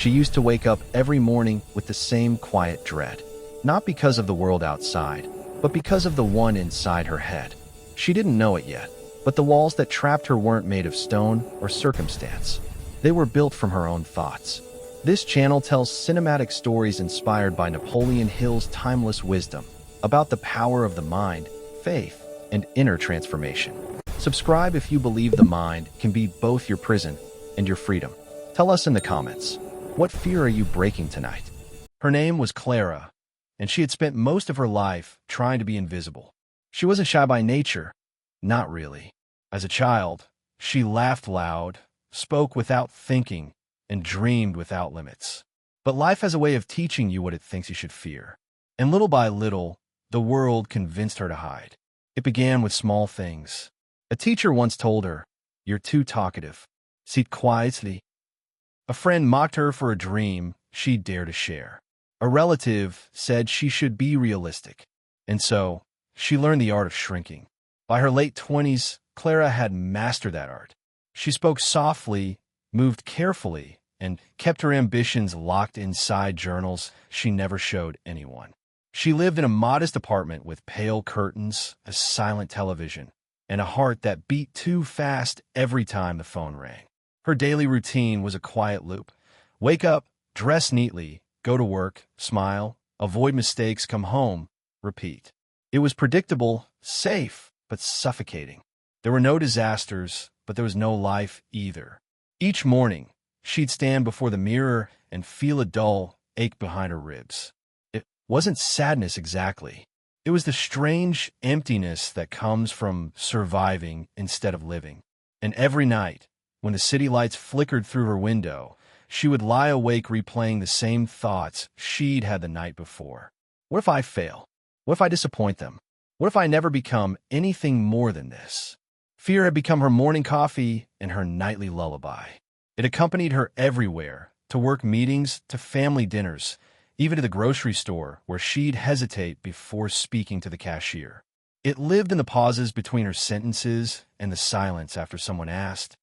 She used to wake up every morning with the same quiet dread, not because of the world outside, but because of the one inside her head. She didn't know it yet, but the walls that trapped her weren't made of stone or circumstance. They were built from her own thoughts. This channel tells cinematic stories inspired by Napoleon Hill's timeless wisdom about the power of the mind, faith, and inner transformation. Subscribe if you believe the mind can be both your prison and your freedom. Tell us in the comments, what fear are you breaking tonight? Her name was Clara, and she had spent most of her life trying to be invisible. She wasn't shy by nature, not really. As a child, she laughed loud, spoke without thinking, and dreamed without limits. But life has a way of teaching you what it thinks you should fear. And little by little, the world convinced her to hide. It began with small things. A teacher once told her, "You're too talkative. Sit quietly." A friend mocked her for a dream she dared to share. A relative said she should be realistic. And so, she learned the art of shrinking. By her late 20s, Clara had mastered that art. She spoke softly, moved carefully, and kept her ambitions locked inside journals she never showed anyone. She lived in a modest apartment with pale curtains, a silent television, and a heart that beat too fast every time the phone rang. Her daily routine was a quiet loop. Wake up, dress neatly, go to work, smile, avoid mistakes, come home, repeat. It was predictable, safe, but suffocating. There were no disasters, but there was no life either. Each morning, she'd stand before the mirror and feel a dull ache behind her ribs. It wasn't sadness exactly. It was the strange emptiness that comes from surviving instead of living. And every night, when the city lights flickered through her window, she would lie awake replaying the same thoughts she'd had the night before. What if I fail? What if I disappoint them? What if I never become anything more than this? Fear had become her morning coffee and her nightly lullaby. It accompanied her everywhere, to work meetings, to family dinners, even to the grocery store where she'd hesitate before speaking to the cashier. It lived in the pauses between her sentences and the silence after someone asked,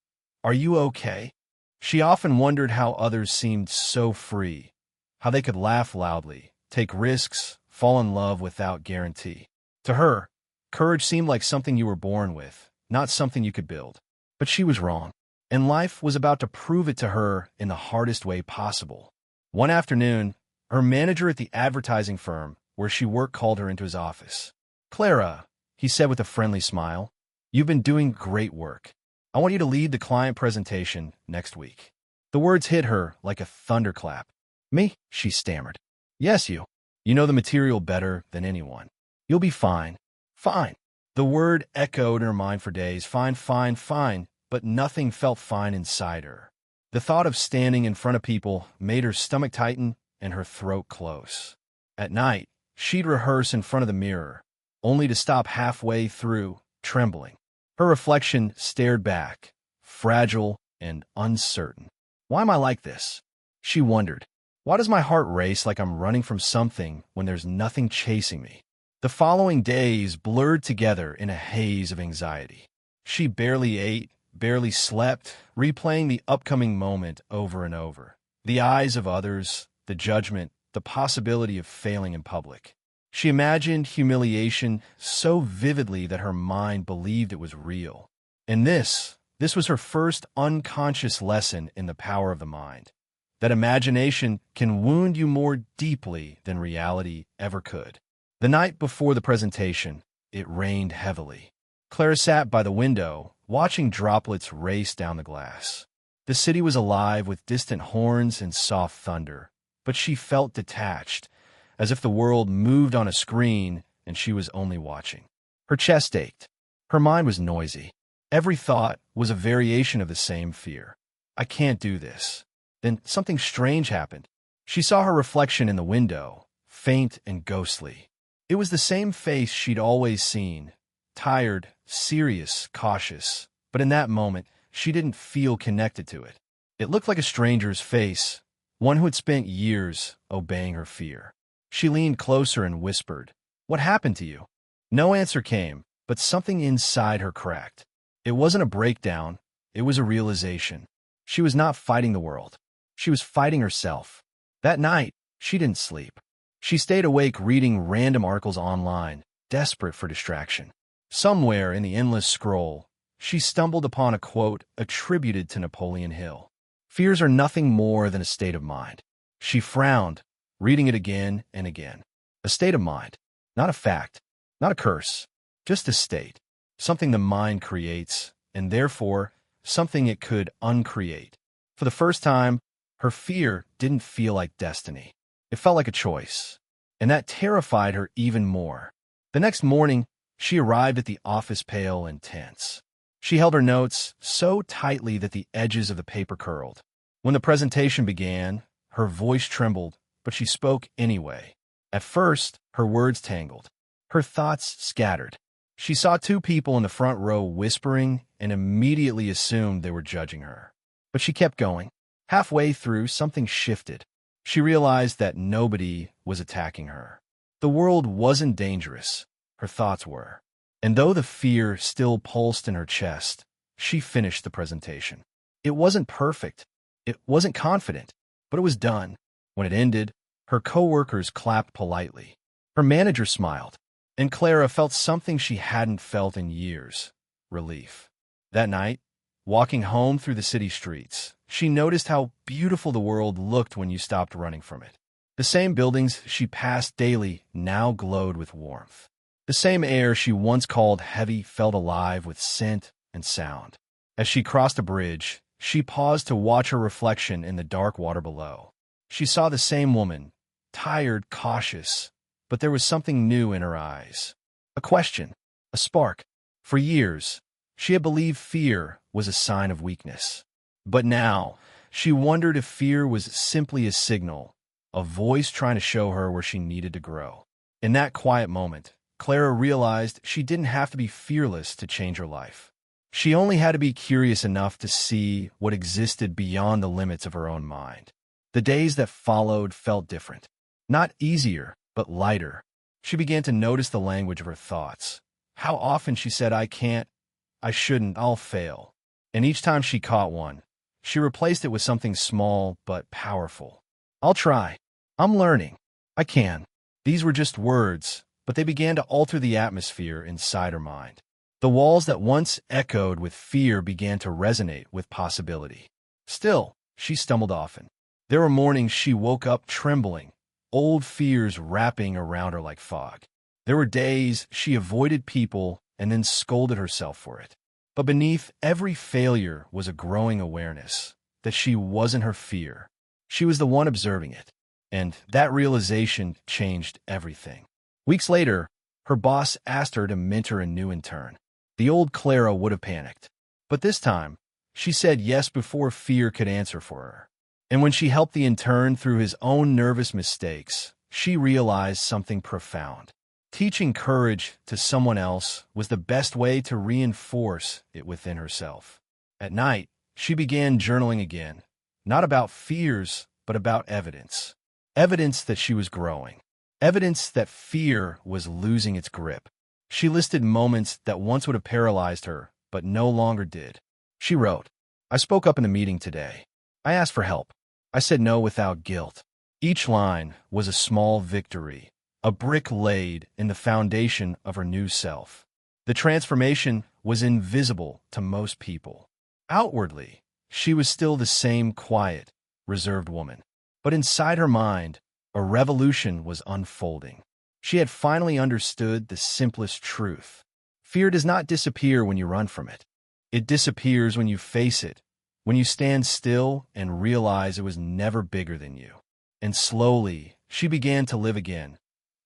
"Are you okay?" She often wondered how others seemed so free, how they could laugh loudly, take risks, fall in love without guarantee. To her, courage seemed like something you were born with, not something you could build. But she was wrong, and life was about to prove it to her in the hardest way possible. One afternoon, her manager at the advertising firm where she worked called her into his office. "Clara," he said with a friendly smile, "you've been doing great work. I want you to lead the client presentation next week." The words hit her like a thunderclap. "Me?" she stammered. "Yes, you. You know the material better than anyone. You'll be fine." "Fine." The word echoed in her mind for days. Fine, fine, fine. But nothing felt fine inside her. The thought of standing in front of people made her stomach tighten and her throat close. At night, she'd rehearse in front of the mirror, only to stop halfway through, trembling. Her reflection stared back, fragile and uncertain. "Why am I like this?" she wondered. "Why does my heart race like I'm running from something when there's nothing chasing me?" The following days blurred together in a haze of anxiety. She barely ate, barely slept, replaying the upcoming moment over and over. The eyes of others, the judgment, the possibility of failing in public. She imagined humiliation so vividly that her mind believed it was real. And this was her first unconscious lesson in the power of the mind. That imagination can wound you more deeply than reality ever could. The night before the presentation, it rained heavily. Clara sat by the window, watching droplets race down the glass. The city was alive with distant horns and soft thunder, but she felt detached, as if the world moved on a screen and she was only watching. Her chest ached. Her mind was noisy. Every thought was a variation of the same fear. "I can't do this." Then something strange happened. She saw her reflection in the window, faint and ghostly. It was the same face she'd always seen, tired, serious, cautious, but in that moment, she didn't feel connected to it. It looked like a stranger's face, one who had spent years obeying her fear. She leaned closer and whispered, "What happened to you?" No answer came, but something inside her cracked. It wasn't a breakdown, it was a realization. She was not fighting the world. She was fighting herself. That night, she didn't sleep. She stayed awake reading random articles online, desperate for distraction. Somewhere in the endless scroll, she stumbled upon a quote attributed to Napoleon Hill. Fears are nothing more than a state of mind. She frowned, reading it again and again. A state of mind, not a fact, not a curse, just a state. Something the mind creates, and therefore, something it could uncreate. For the first time, her fear didn't feel like destiny. It felt like a choice, and that terrified her even more. The next morning, she arrived at the office pale and tense. She held her notes so tightly that the edges of the paper curled. When the presentation began, her voice trembled, but she spoke anyway. At first, her words tangled. Her thoughts scattered. She saw two people in the front row whispering and immediately assumed they were judging her. But she kept going. Halfway through, something shifted. She realized that nobody was attacking her. The world wasn't dangerous. Her thoughts were. And though the fear still pulsed in her chest, she finished the presentation. It wasn't perfect. It wasn't confident, but it was done. When it ended, her coworkers clapped politely. Her manager smiled, and Clara felt something she hadn't felt in years: relief. That night, walking home through the city streets, she noticed how beautiful the world looked when you stopped running from it. The same buildings she passed daily now glowed with warmth. The same air she once called heavy felt alive with scent and sound. As she crossed a bridge, she paused to watch her reflection in the dark water below. She saw the same woman, tired, cautious, but there was something new in her eyes. A question, a spark. For years, she had believed fear was a sign of weakness. But now, she wondered if fear was simply a signal, a voice trying to show her where she needed to grow. In that quiet moment, Clara realized she didn't have to be fearless to change her life. She only had to be curious enough to see what existed beyond the limits of her own mind. The days that followed felt different. Not easier, but lighter. She began to notice the language of her thoughts. How often she said, "I can't, I shouldn't, I'll fail." And each time she caught one, she replaced it with something small but powerful. "I'll try. I'm learning. I can." These were just words, but they began to alter the atmosphere inside her mind. The walls that once echoed with fear began to resonate with possibility. Still, she stumbled often. There were mornings she woke up trembling, old fears wrapping around her like fog. There were days she avoided people and then scolded herself for it. But beneath every failure was a growing awareness that she wasn't her fear. She was the one observing it. And that realization changed everything. Weeks later, her boss asked her to mentor a new intern. The old Clara would have panicked. But this time, she said yes before fear could answer for her. And when she helped the intern through his own nervous mistakes, she realized something profound. Teaching courage to someone else was the best way to reinforce it within herself. At night, she began journaling again, not about fears, but about evidence. Evidence that she was growing. Evidence that fear was losing its grip. She listed moments that once would have paralyzed her, but no longer did. She wrote, "I spoke up in a meeting today. I asked for help. I said no without guilt." Each line was a small victory, a brick laid in the foundation of her new self. The transformation was invisible to most people. Outwardly, she was still the same quiet, reserved woman. But inside her mind, a revolution was unfolding. She had finally understood the simplest truth. Fear does not disappear when you run from it. It disappears when you face it, when you stand still and realize it was never bigger than you. And slowly, she began to live again,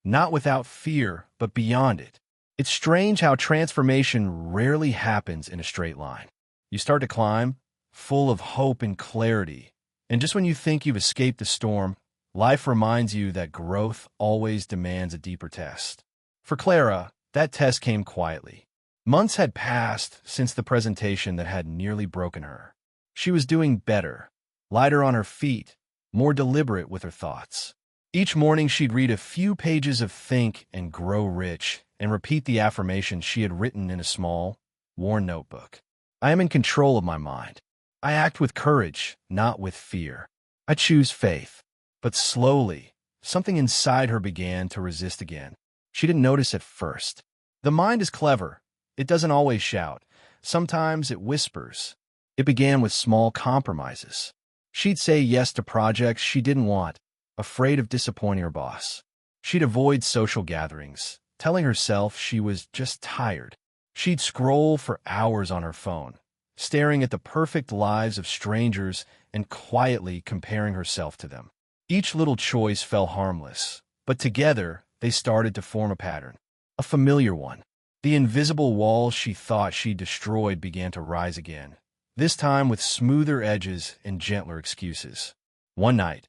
not without fear, but beyond it. It's strange how transformation rarely happens in a straight line. You start to climb, full of hope and clarity, and just when you think you've escaped the storm, life reminds you that growth always demands a deeper test. For Clara, that test came quietly. Months had passed since the presentation that had nearly broken her. She was doing better, lighter on her feet, more deliberate with her thoughts. Each morning she'd read a few pages of Think and Grow Rich and repeat the affirmation she had written in a small, worn notebook. "I am in control of my mind. I act with courage, not with fear." I choose faith. But slowly, something inside her began to resist again. She didn't notice at first. The mind is clever. It doesn't always shout. Sometimes it whispers. It began with small compromises. She'd say yes to projects she didn't want, afraid of disappointing her boss. She'd avoid social gatherings, telling herself she was just tired. She'd scroll for hours on her phone, staring at the perfect lives of strangers and quietly comparing herself to them. Each little choice felt harmless, but together they started to form a pattern, a familiar one. The invisible walls she thought she'd destroyed began to rise again, this time with smoother edges and gentler excuses. One night,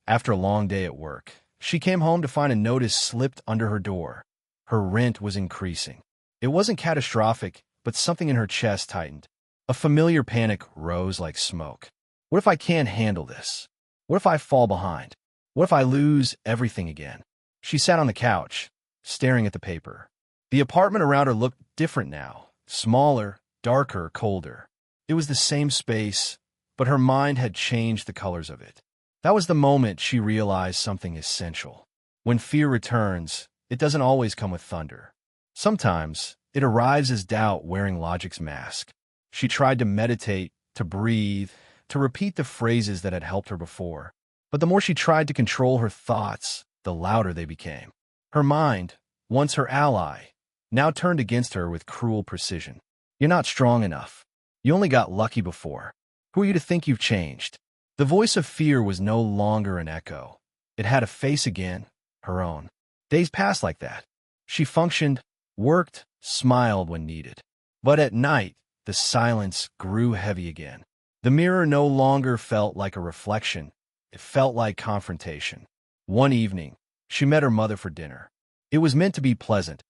after a long day at work, she came home to find a notice slipped under her door. Her rent was increasing. It wasn't catastrophic, but something in her chest tightened. A familiar panic rose like smoke. What if I can't handle this? What if I fall behind? What if I lose everything again? She sat on the couch, staring at the paper. The apartment around her looked different now, smaller, darker, colder. It was the same space, but her mind had changed the colors of it. That was the moment she realized something essential. When fear returns, it doesn't always come with thunder. Sometimes, it arrives as doubt wearing logic's mask. She tried to meditate, to breathe, to repeat the phrases that had helped her before. But the more she tried to control her thoughts, the louder they became. Her mind, once her ally, now turned against her with cruel precision. You're not strong enough. You only got lucky before. Who are you to think you've changed? The voice of fear was no longer an echo. It had a face again, her own. Days passed like that. She functioned, worked, smiled when needed. But at night, the silence grew heavy again. The mirror no longer felt like a reflection. It felt like confrontation. One evening, she met her mother for dinner. It was meant to be pleasant,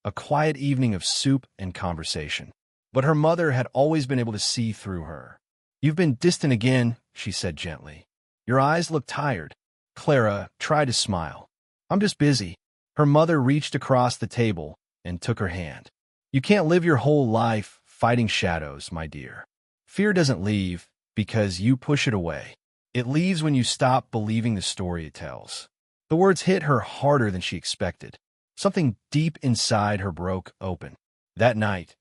a quiet evening of soup and conversation. But her mother had always been able to see through her. You've been distant again, she said gently. Your eyes look tired. Clara tried to smile. I'm just busy. Her mother reached across the table and took her hand. You can't live your whole life fighting shadows, my dear. Fear doesn't leave because you push it away. It leaves when you stop believing the story it tells. The words hit her harder than she expected. Something deep inside her broke open. That night,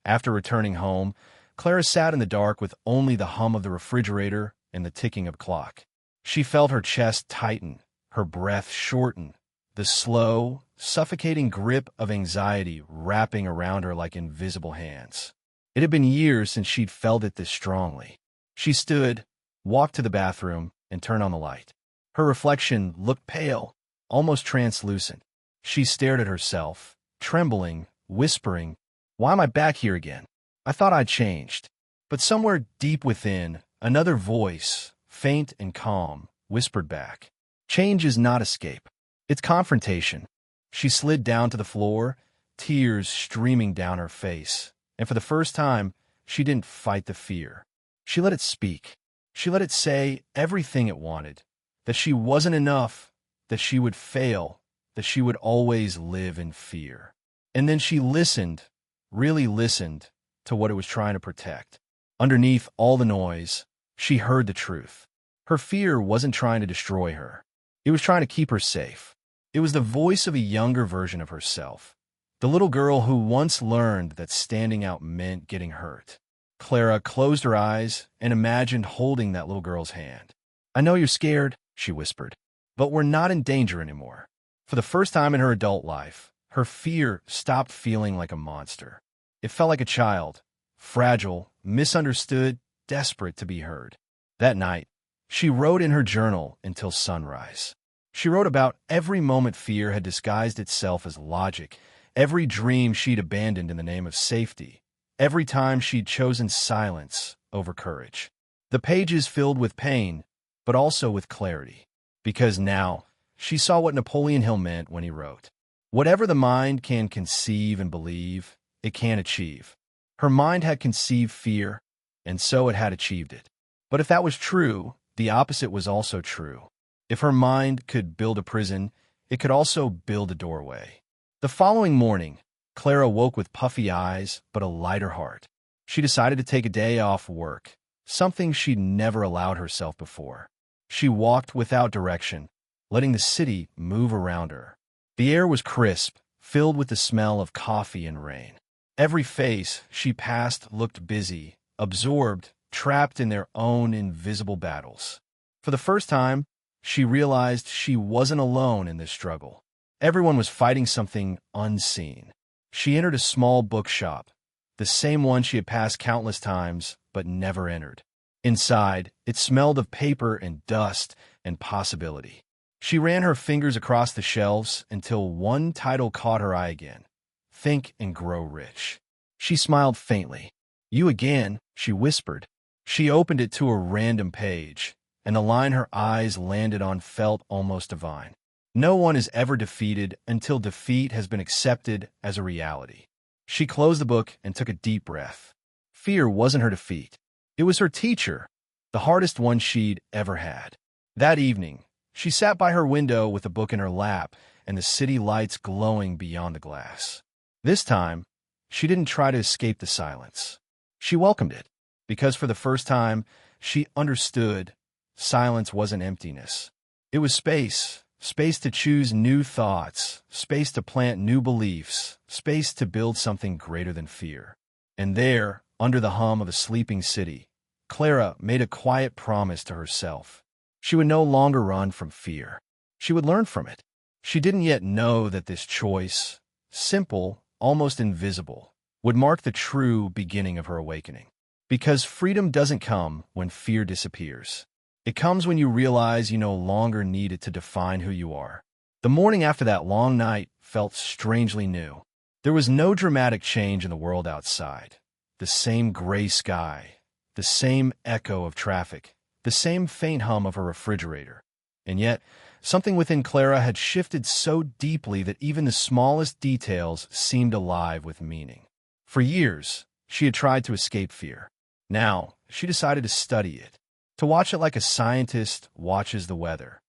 after returning home, Clara sat in the dark with only the hum of the refrigerator and the ticking of the clock. She felt her chest tighten, her breath shorten, the slow, suffocating grip of anxiety wrapping around her like invisible hands. It had been years since she'd felt it this strongly. She stood, walked to the bathroom, and turned on the light. Her reflection looked pale, almost translucent. She stared at herself, trembling, whispering, "Why am I back here again? I thought I'd changed." But somewhere deep within, another voice, faint and calm, whispered back, "Change is not escape. It's confrontation." She slid down to the floor, tears streaming down her face, and for the first time, she didn't fight the fear. She let it speak. She let it say everything it wanted, that she wasn't enough, that she would fail, that she would always live in fear. And then she listened, really listened, to what it was trying to protect. Underneath all the noise, she heard the truth. Her fear wasn't trying to destroy her. It was trying to keep her safe. It was the voice of a younger version of herself, the little girl who once learned that standing out meant getting hurt. Clara closed her eyes and imagined holding that little girl's hand. "I know you're scared," she whispered, "but we're not in danger anymore." For the first time in her adult life, her fear stopped feeling like a monster. It felt like a child, fragile, misunderstood, desperate to be heard. That night, she wrote in her journal until sunrise. She wrote about every moment fear had disguised itself as logic, every dream she'd abandoned in the name of safety, every time she'd chosen silence over courage. The pages filled with pain, but also with clarity, because now she saw what Napoleon Hill meant when he wrote, "Whatever the mind can conceive and believe, it can achieve." Her mind had conceived fear, and so it had achieved it. But if that was true, the opposite was also true. If her mind could build a prison, it could also build a doorway. The following morning, Clara woke with puffy eyes but a lighter heart. She decided to take a day off work, something she'd never allowed herself before. She walked without direction, letting the city move around her. The air was crisp, filled with the smell of coffee and rain. Every face she passed looked busy, absorbed, trapped in their own invisible battles. For the first time, she realized she wasn't alone in this struggle. Everyone was fighting something unseen. She entered a small bookshop, the same one she had passed countless times but never entered. Inside, it smelled of paper and dust and possibility. She ran her fingers across the shelves until one title caught her eye again. Think and Grow Rich. She smiled faintly. You again, she whispered. She opened it to a random page, and the line her eyes landed on felt almost divine. No one is ever defeated until defeat has been accepted as a reality. She closed the book and took a deep breath. Fear wasn't her defeat. It was her teacher, the hardest one she'd ever had. That evening, she sat by her window with a book in her lap and the city lights glowing beyond the glass. This time, she didn't try to escape the silence. She welcomed it, because for the first time, she understood silence wasn't emptiness. It was space, space to choose new thoughts, space to plant new beliefs, space to build something greater than fear. And there, under the hum of a sleeping city, Clara made a quiet promise to herself. She would no longer run from fear. She would learn from it. She didn't yet know that this choice, simple, almost invisible, would mark the true beginning of her awakening. Because freedom doesn't come when fear disappears. It comes when you realize you no longer need it to define who you are. The morning after that long night felt strangely new. There was no dramatic change in the world outside. The same gray sky, the same echo of traffic, the same faint hum of a refrigerator. And yet, something within Clara had shifted so deeply that even the smallest details seemed alive with meaning. For years, she had tried to escape fear. Now, she decided to study it, to watch it like a scientist watches the weather,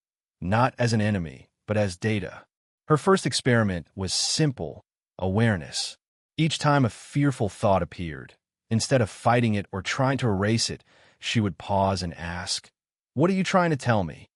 not as an enemy, but as data. Her first experiment was simple: awareness. Each time a fearful thought appeared, instead of fighting it or trying to erase it, she would pause and ask, "What are you trying to tell me?"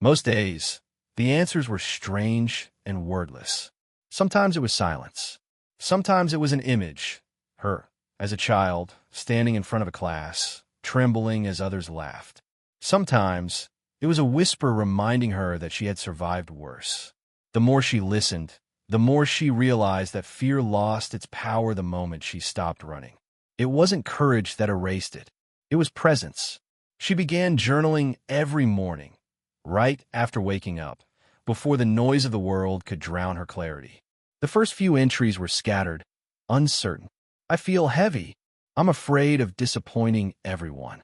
Most days, the answers were strange and wordless. Sometimes it was silence. Sometimes it was an image, her, as a child, standing in front of a class, trembling as others laughed. Sometimes it was a whisper reminding her that she had survived worse. The more she listened, the more she realized that fear lost its power the moment she stopped running. It wasn't courage that erased it. It was presence. She began journaling every morning, right after waking up, before the noise of the world could drown her clarity. The first few entries were scattered, uncertain. I feel heavy. I'm afraid of disappointing everyone.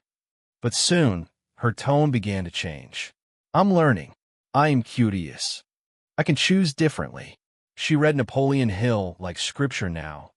But soon, her tone began to change. I'm learning. I am curious. I can choose differently. She read Napoleon Hill like scripture now,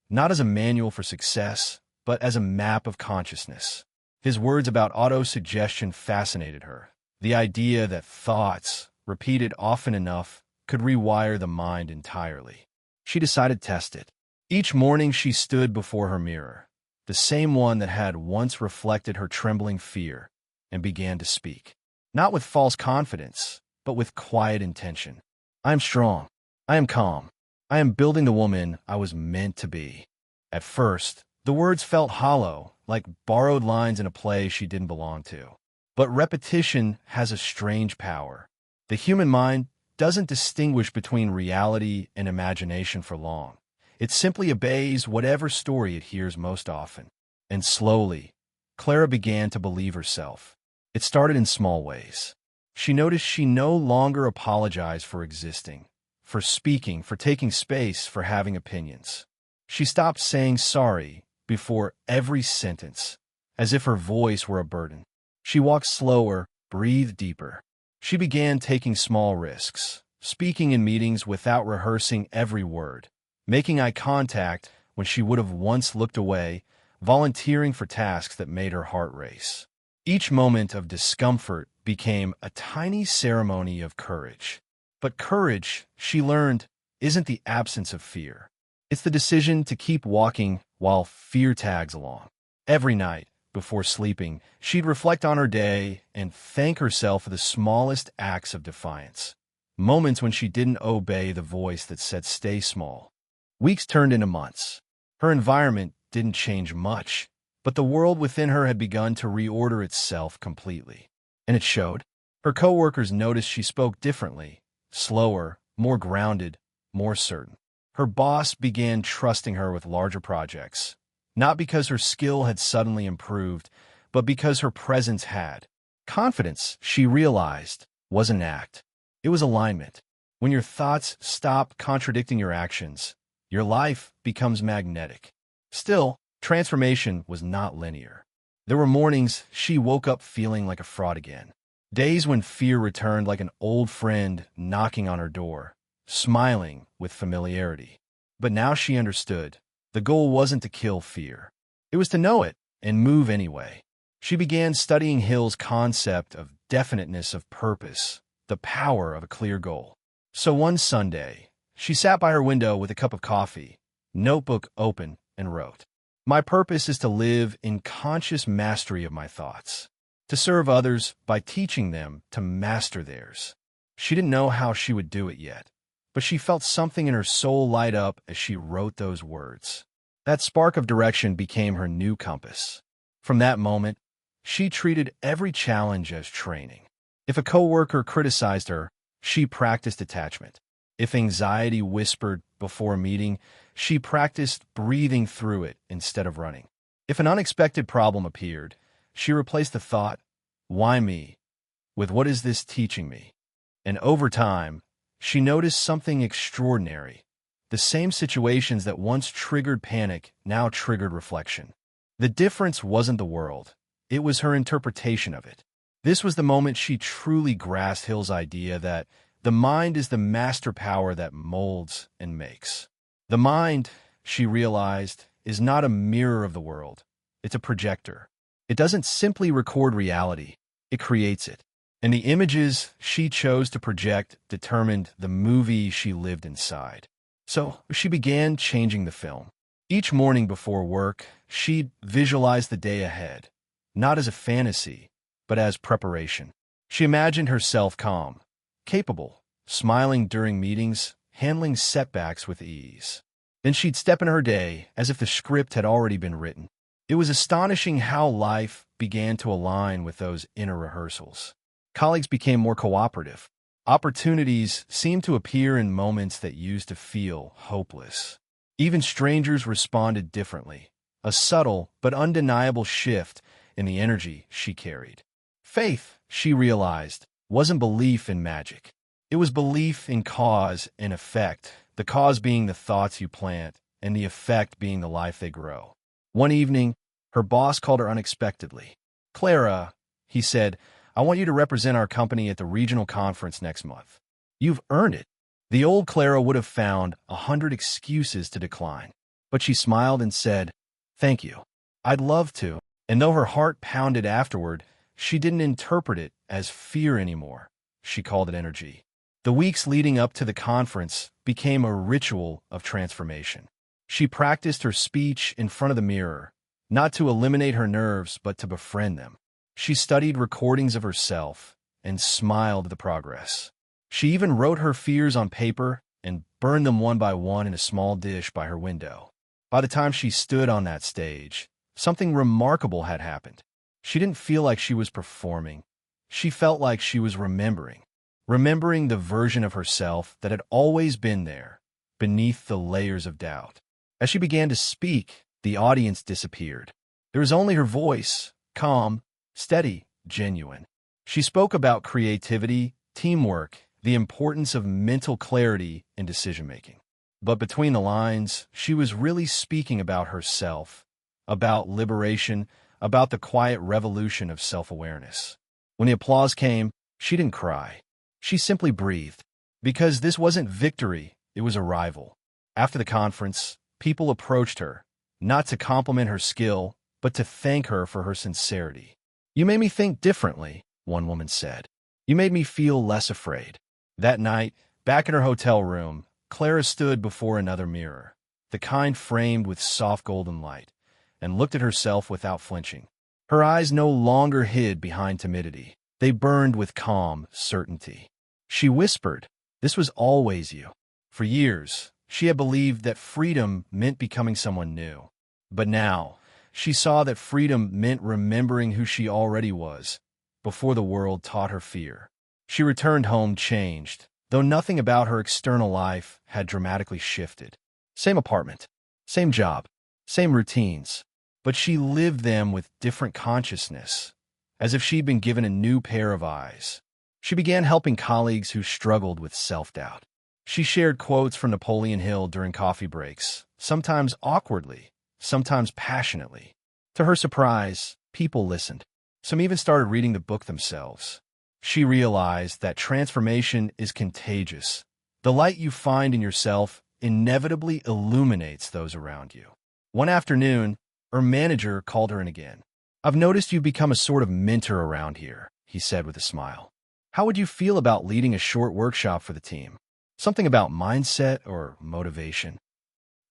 not as a manual for success, but as a map of consciousness. His words about auto-suggestion fascinated her. The idea that thoughts, repeated often enough, could rewire the mind entirely. She decided to test it. Each morning she stood before her mirror, the same one that had once reflected her trembling fear, and began to speak. Not with false confidence, but with quiet intention. I am strong. I am calm. I am building the woman I was meant to be. At first, the words felt hollow, like borrowed lines in a play she didn't belong to. But repetition has a strange power. The human mind doesn't distinguish between reality and imagination for long. It simply obeys whatever story it hears most often. And slowly, Clara began to believe herself. It started in small ways. She noticed she no longer apologized for existing, for speaking, for taking space, for having opinions. She stopped saying sorry before every sentence, as if her voice were a burden. She walked slower, breathed deeper. She began taking small risks, speaking in meetings without rehearsing every word, making eye contact when she would have once looked away, volunteering for tasks that made her heart race. Each moment of discomfort became a tiny ceremony of courage. But courage, she learned, isn't the absence of fear. It's the decision to keep walking while fear tags along. Every night, before sleeping, she'd reflect on her day and thank herself for the smallest acts of defiance. Moments when she didn't obey the voice that said stay small. Weeks turned into months. Her environment didn't change much, but the world within her had begun to reorder itself completely. And it showed. Her coworkers noticed she spoke differently, slower, more grounded, more certain. Her boss began trusting her with larger projects, not because her skill had suddenly improved, but because her presence had. Confidence, she realized, was an act. It was alignment. When your thoughts stop contradicting your actions, your life becomes magnetic. Still, transformation was not linear. There were mornings she woke up feeling like a fraud again. Days when fear returned like an old friend knocking on her door, smiling with familiarity. But now she understood. The goal wasn't to kill fear. It was to know it and move anyway. She began studying Hill's concept of definiteness of purpose, the power of a clear goal. So one Sunday, she sat by her window with a cup of coffee, notebook open, and wrote, "My purpose is to live in conscious mastery of my thoughts, to serve others by teaching them to master theirs." She didn't know how she would do it yet, but she felt something in her soul light up as she wrote those words. That spark of direction became her new compass. From that moment, she treated every challenge as training. If a coworker criticized her, she practiced detachment. If anxiety whispered before a meeting, she practiced breathing through it instead of running. If an unexpected problem appeared, she replaced the thought, "Why me?" with "What is this teaching me?" And over time, she noticed something extraordinary. The same situations that once triggered panic now triggered reflection. The difference wasn't the world. It was her interpretation of it. This was the moment she truly grasped Hill's idea that the mind is the master power that molds and makes. The mind, she realized, is not a mirror of the world. It's a projector. It doesn't simply record reality. It creates it. And the images she chose to project determined the movie she lived inside. So she began changing the film. Each morning before work, she'd visualize the day ahead, not as a fantasy, but as preparation. She imagined herself calm, capable, smiling during meetings, handling setbacks with ease. Then she'd step in her day as if the script had already been written. It was astonishing how life began to align with those inner rehearsals. Colleagues became more cooperative. Opportunities seemed to appear in moments that used to feel hopeless. Even strangers responded differently, a subtle but undeniable shift in the energy she carried. Faith, she realized, wasn't belief in magic. It was belief in cause and effect, the cause being the thoughts you plant, and the effect being the life they grow. One evening, her boss called her unexpectedly. "Clara," he said, "I want you to represent our company at the regional conference next month. You've earned it." The old Clara would have found 100 excuses to decline, but she smiled and said, "Thank you. I'd love to." And though her heart pounded afterward, she didn't interpret it as fear anymore. She called it energy. The weeks leading up to the conference became a ritual of transformation. She practiced her speech in front of the mirror, not to eliminate her nerves, but to befriend them. She studied recordings of herself and smiled at the progress. She even wrote her fears on paper and burned them one by one in a small dish by her window. By the time she stood on that stage, something remarkable had happened. She didn't feel like she was performing. She felt like she was remembering the version of herself that had always been there, beneath the layers of doubt. As she began to speak, the audience disappeared. There was only her voice, calm, steady, genuine. She spoke about creativity, teamwork, the importance of mental clarity in decision-making. But between the lines, she was really speaking about herself, about liberation, about the quiet revolution of self-awareness. When the applause came, she didn't cry. She simply breathed. Because this wasn't victory, it was arrival. After the conference, people approached her, not to compliment her skill, but to thank her for her sincerity. "You made me think differently," one woman said. "You made me feel less afraid." That night, back in her hotel room, Clara stood before another mirror, the kind framed with soft golden light, and looked at herself without flinching. Her eyes no longer hid behind timidity. They burned with calm certainty. She whispered, "This was always you." For years, she had believed that freedom meant becoming someone new. But now, she saw that freedom meant remembering who she already was, before the world taught her fear. She returned home changed, though nothing about her external life had dramatically shifted. Same apartment, same job, same routines, but she lived them with different consciousness, as if she'd been given a new pair of eyes. She began helping colleagues who struggled with self-doubt. She shared quotes from Napoleon Hill during coffee breaks, sometimes awkwardly, sometimes passionately. To her surprise, people listened. Some even started reading the book themselves. She realized that transformation is contagious. The light you find in yourself inevitably illuminates those around you. One afternoon, her manager called her in again. "I've noticed you've become a sort of mentor around here," he said with a smile. "How would you feel about leading a short workshop for the team? Something about mindset or motivation?"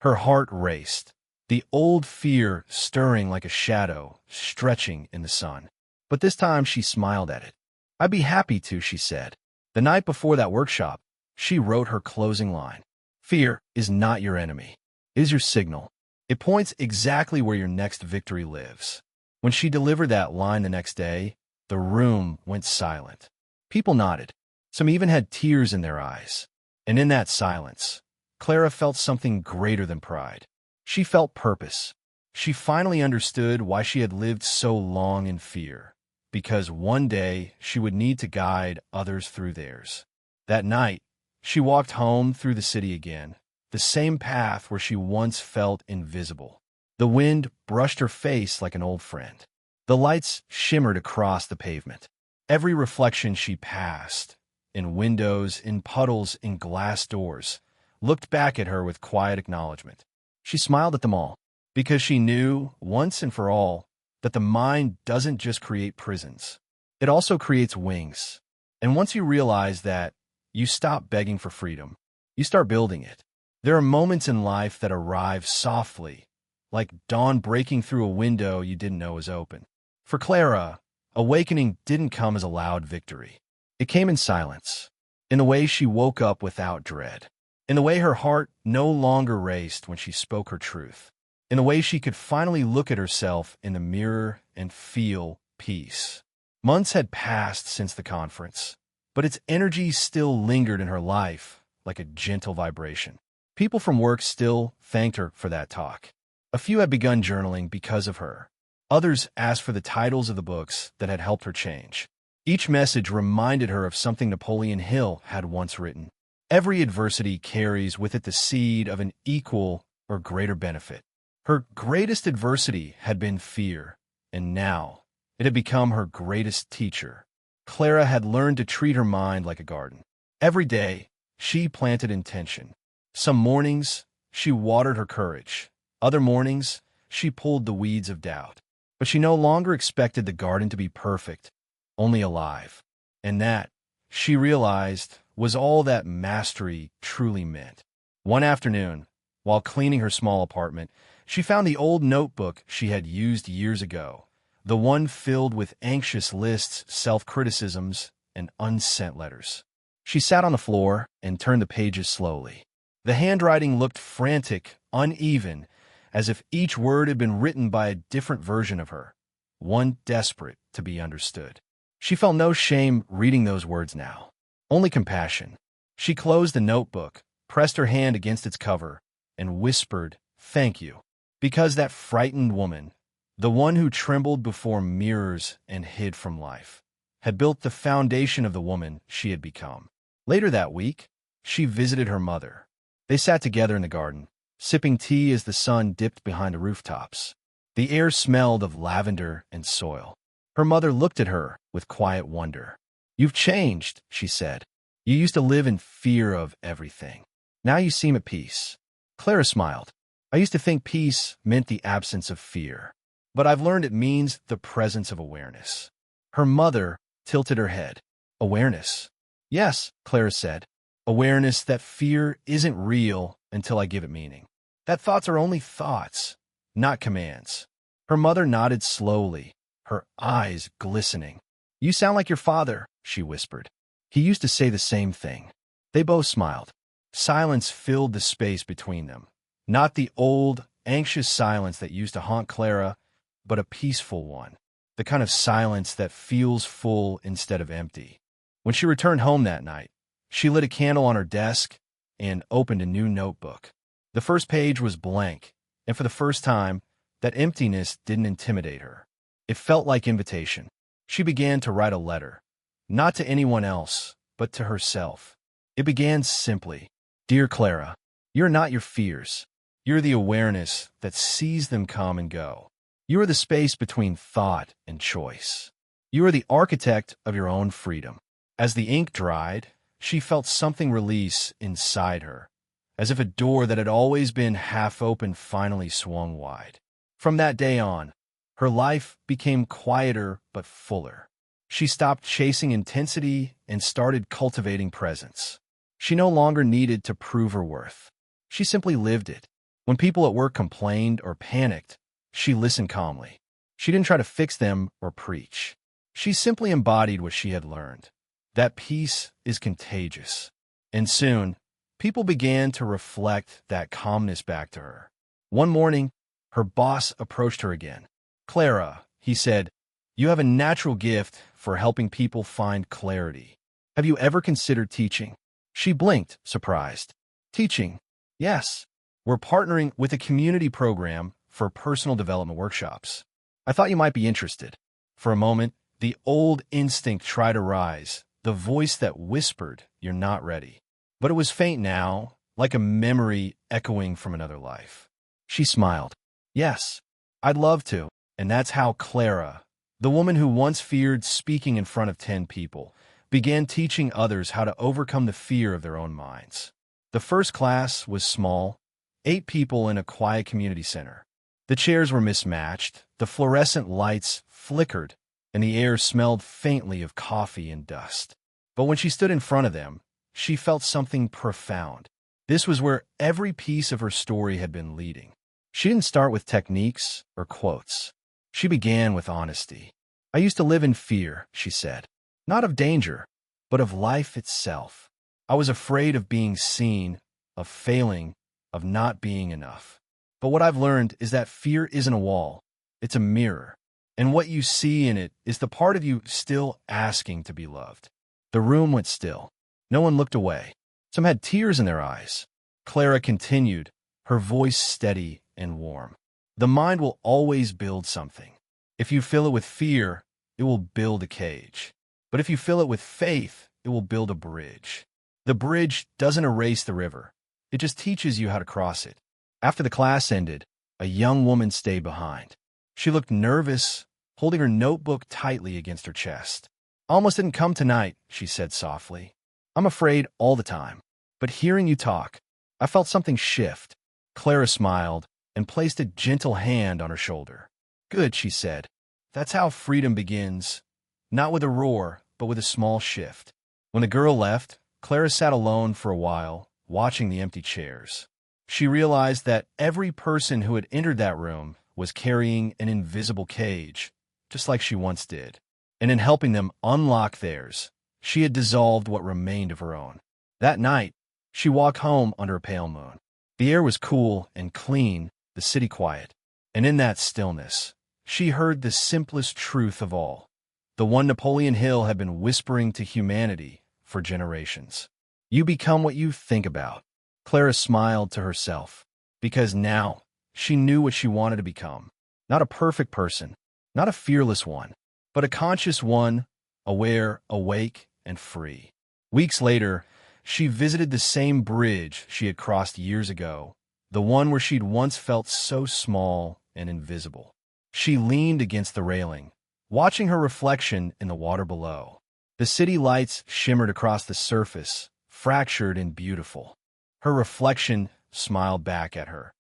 Her heart raced, the old fear stirring like a shadow, stretching in the sun. But this time she smiled at it. "I'd be happy to," she said. The night before that workshop, she wrote her closing line. "Fear is not your enemy. It is your signal. It points exactly where your next victory lives." When she delivered that line the next day, the room went silent. People nodded. Some even had tears in their eyes. And in that silence, Clara felt something greater than pride. She felt purpose. She finally understood why she had lived so long in fear. Because one day she would need to guide others through theirs. That night, she walked home through the city again, the same path where she once felt invisible. The wind brushed her face like an old friend. The lights shimmered across the pavement. Every reflection she passed, in windows, in puddles, in glass doors, looked back at her with quiet acknowledgement. She smiled at them all, because she knew, once and for all, that the mind doesn't just create prisons. It also creates wings. And once you realize that, you stop begging for freedom. You start building it. There are moments in life that arrive softly, like dawn breaking through a window you didn't know was open. For Clara, awakening didn't come as a loud victory. It came in silence, in the way she woke up without dread, in the way her heart no longer raced when she spoke her truth, in the way she could finally look at herself in the mirror and feel peace. Months had passed since the conference, but its energy still lingered in her life like a gentle vibration. People from work still thanked her for that talk. A few had begun journaling because of her. Others asked for the titles of the books that had helped her change. Each message reminded her of something Napoleon Hill had once written. Every adversity carries with it the seed of an equal or greater benefit. Her greatest adversity had been fear, and now it had become her greatest teacher. Clara had learned to treat her mind like a garden. Every day, she planted intention. Some mornings, she watered her courage. Other mornings, she pulled the weeds of doubt. But she no longer expected the garden to be perfect, only alive. And that, she realized, was all that mastery truly meant. One afternoon, while cleaning her small apartment, she found the old notebook she had used years ago, the one filled with anxious lists, self-criticisms, and unsent letters. She sat on the floor and turned the pages slowly. The handwriting looked frantic, uneven, as if each word had been written by a different version of her, one desperate to be understood. She felt no shame reading those words now, only compassion. She closed the notebook, pressed her hand against its cover, and whispered, "Thank you." Because that frightened woman, the one who trembled before mirrors and hid from life, had built the foundation of the woman she had become. Later that week, she visited her mother. They sat together in the garden, sipping tea as the sun dipped behind the rooftops. The air smelled of lavender and soil. Her mother looked at her with quiet wonder. "You've changed," she said. "You used to live in fear of everything. Now you seem at peace." Clara smiled. "I used to think peace meant the absence of fear, but I've learned it means the presence of awareness." Her mother tilted her head. "Awareness?" "Yes," Clara said. "Awareness that fear isn't real until I give it meaning. That thoughts are only thoughts, not commands." Her mother nodded slowly, her eyes glistening. "You sound like your father," she whispered. "He used to say the same thing." They both smiled. Silence filled the space between them. Not the old, anxious silence that used to haunt Clara, but a peaceful one. The kind of silence that feels full instead of empty. When she returned home that night, she lit a candle on her desk and opened a new notebook. The first page was blank, and for the first time, that emptiness didn't intimidate her. It felt like invitation. She began to write a letter, not to anyone else, but to herself. It began simply. "Dear Clara, you're not your fears. You're the awareness that sees them come and go. You are the space between thought and choice. You are the architect of your own freedom." As the ink dried, she felt something release inside her, as if a door that had always been half open finally swung wide. From that day on, her life became quieter but fuller. She stopped chasing intensity and started cultivating presence. She no longer needed to prove her worth. She simply lived it. When people at work complained or panicked, she listened calmly. She didn't try to fix them or preach. She simply embodied what she had learned. That peace is contagious. And soon, people began to reflect that calmness back to her. One morning, her boss approached her again. "Clara," he said, "you have a natural gift for helping people find clarity. Have you ever considered teaching?" She blinked, surprised. "Teaching? Yes. We're partnering with a community program for personal development workshops. I thought you might be interested." For a moment, the old instinct tried to rise, the voice that whispered, "You're not ready." But it was faint now, like a memory echoing from another life. She smiled. "Yes, I'd love to." And that's how Clara, the woman who once feared speaking in front of 10 people, began teaching others how to overcome the fear of their own minds. The first class was small, 8 people in a quiet community center. The chairs were mismatched, the fluorescent lights flickered, and the air smelled faintly of coffee and dust. But when she stood in front of them, she felt something profound. This was where every piece of her story had been leading. She didn't start with techniques or quotes. She began with honesty. "I used to live in fear," she said. "Not of danger, but of life itself. I was afraid of being seen, of failing, of not being enough. But what I've learned is that fear isn't a wall. It's a mirror. And what you see in it is the part of you still asking to be loved." The room went still. No one looked away. Some had tears in their eyes. Clara continued, her voice steady and warm. "The mind will always build something. If you fill it with fear, it will build a cage. But if you fill it with faith, it will build a bridge. The bridge doesn't erase the river. It just teaches you how to cross it." After the class ended, a young woman stayed behind. She looked nervous, holding her notebook tightly against her chest. "I almost didn't come tonight," she said softly. "I'm afraid all the time. But hearing you talk, I felt something shift." Clara smiled and placed a gentle hand on her shoulder. "Good," she said. "That's how freedom begins. Not with a roar, but with a small shift." When the girl left, Clara sat alone for a while, watching the empty chairs. She realized that every person who had entered that room was carrying an invisible cage, just like she once did. And in helping them unlock theirs, she had dissolved what remained of her own. That night, she walked home under a pale moon. The air was cool and clean, the city quiet. And in that stillness, she heard the simplest truth of all, the one Napoleon Hill had been whispering to humanity for generations. "You become what you think about." Clara smiled to herself, because now she knew what she wanted to become. Not a perfect person, not a fearless one, but a conscious one, aware, awake, and free. Weeks later, she visited the same bridge she had crossed years ago, the one where she'd once felt so small and invisible. She leaned against the railing, watching her reflection in the water below. The city lights shimmered across the surface, fractured and beautiful. Her reflection smiled back at her,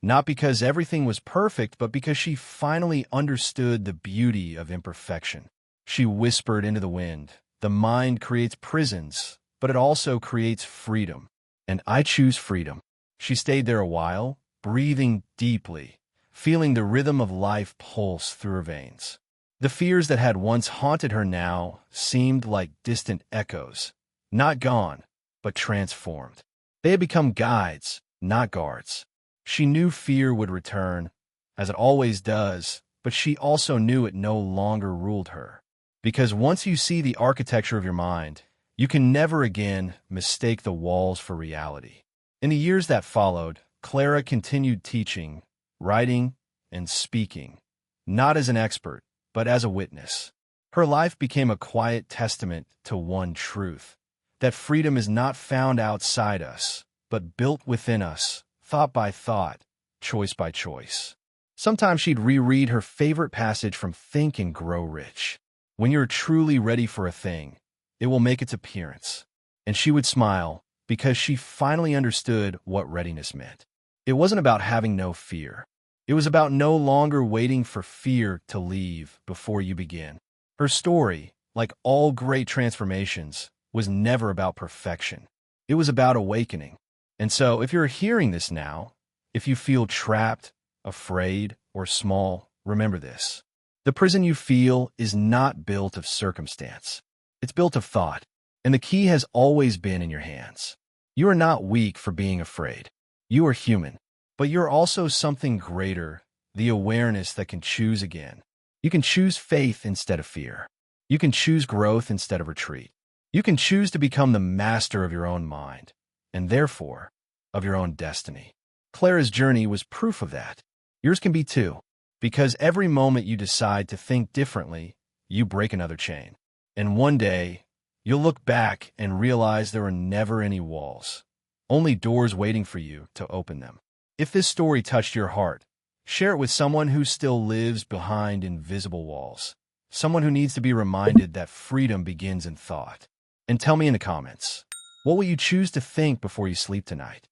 not because everything was perfect, but because she finally understood the beauty of imperfection. She whispered into the wind, "The mind creates prisons, but it also creates freedom. And I choose freedom." She stayed there a while, breathing deeply, feeling the rhythm of life pulse through her veins. The fears that had once haunted her now seemed like distant echoes, not gone, but transformed. They had become guides, not guards. She knew fear would return, as it always does, but she also knew it no longer ruled her. Because once you see the architecture of your mind, you can never again mistake the walls for reality. In the years that followed, Clara continued teaching, writing, and speaking, not as an expert, but as a witness. Her life became a quiet testament to one truth, that freedom is not found outside us, but built within us, thought by thought, choice by choice. Sometimes she'd reread her favorite passage from Think and Grow Rich. When you're truly ready for a thing, it will make its appearance. And she would smile, because she finally understood what readiness meant. It wasn't about having no fear. It was about no longer waiting for fear to leave before you begin. Her story, like all great transformations, was never about perfection. It was about awakening. And so, if you're hearing this now, if you feel trapped, afraid, or small, remember this. The prison you feel is not built of circumstance. It's built of thought, and the key has always been in your hands. You are not weak for being afraid. You are human, but you're also something greater, the awareness that can choose again. You can choose faith instead of fear. You can choose growth instead of retreat. You can choose to become the master of your own mind, and therefore, of your own destiny. Clara's journey was proof of that. Yours can be too, because every moment you decide to think differently, you break another chain. And one day, you'll look back and realize there were never any walls, only doors waiting for you to open them. If this story touched your heart, share it with someone who still lives behind invisible walls, someone who needs to be reminded that freedom begins in thought. And tell me in the comments, what will you choose to think before you sleep tonight?